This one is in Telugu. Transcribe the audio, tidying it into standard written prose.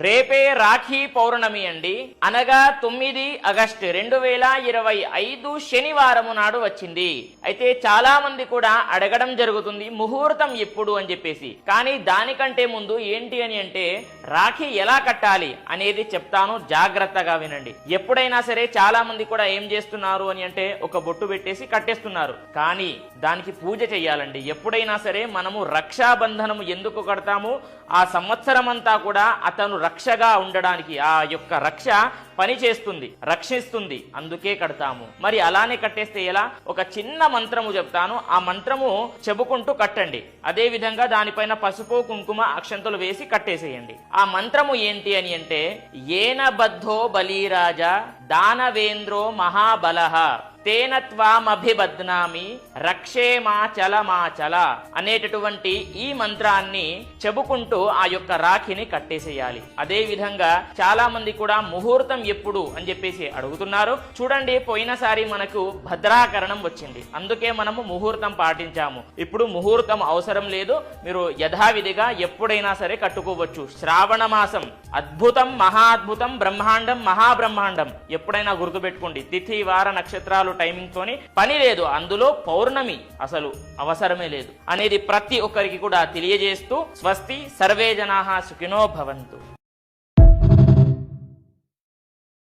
రేపే రాఖీ పౌర్ణమి అండి, అనగా 9 ఆగస్టు 2025 శనివారము నాడు వచ్చింది. అయితే చాలా మంది కూడా అడగడం జరుగుతుంది ముహూర్తం ఎప్పుడు అని చెప్పేసి. కానీ దానికంటే ముందు ఏంటి అని అంటే రాఖీ ఎలా కట్టాలి అనేది చెప్తాను, జాగ్రత్తగా వినండి. ఎప్పుడైనా సరే చాలా మంది కూడా ఏం చేస్తున్నారు అని అంటే ఒక బొట్టు పెట్టేసి కట్టేస్తున్నారు. కానీ దానికి పూజ చేయాలండి. ఎప్పుడైనా సరే మనము రక్షాబంధనము ఎందుకు కడతాము? ఆ సంవత్సరం అంతా కూడా అతను రక్షగా ఉండడానికి, ఆ యొక్క రక్ష పని చేస్తుంది, రక్షిస్తుంది, అందుకే కడతాము. మరి అలానే కట్టేస్తే ఎలా? ఒక చిన్న మంత్రము చెప్తాను, ఆ మంత్రము చెప్పుకుంటూ కట్టండి. అదే విధంగా దానిపైన పసుపు కుంకుమ అక్షంతలు వేసి కట్టేసేయండి. ఆ మంత్రము ఏంటి అని అంటే ఏన బద్ధో బలీరాజా దానవేంద్రో మహాబలః తేనత్వామభిబధ్నామి రక్షేమాచలమాచల అనేటటువంటి ఈ మంత్రాన్ని చెబుకుంటూ ఆ యొక్క రాఖీని కట్టేసేయాలి. అదే విధంగా చాలా మంది కూడా ముహూర్తం ఎప్పుడు అని చెప్పేసి అడుగుతున్నారు. చూడండి, పోయినసారి మనకు భద్రాకరణం వచ్చింది, అందుకే మనము ముహూర్తం పాటించాము. ఇప్పుడు ముహూర్తం అవసరం లేదు, మీరు యథావిధిగా ఎప్పుడైనా సరే కట్టుకోవచ్చు. శ్రావణ మాసం అద్భుతం, మహాద్భుతం, బ్రహ్మాండం, మహాబ్రహ్మాండం. ఎప్పుడైనా గుర్తుపెట్టుకోండి, తిథి వార నక్షత్రాలు టైమింగ్ తోని పని లేదు, అందులో పౌర్ణమి అసలు అవసరమే లేదు అనేది ప్రతి ఒక్కరికి కూడా తెలియజేస్తూ స్వస్తి, సర్వే జనాః సుఖినో భవంతు.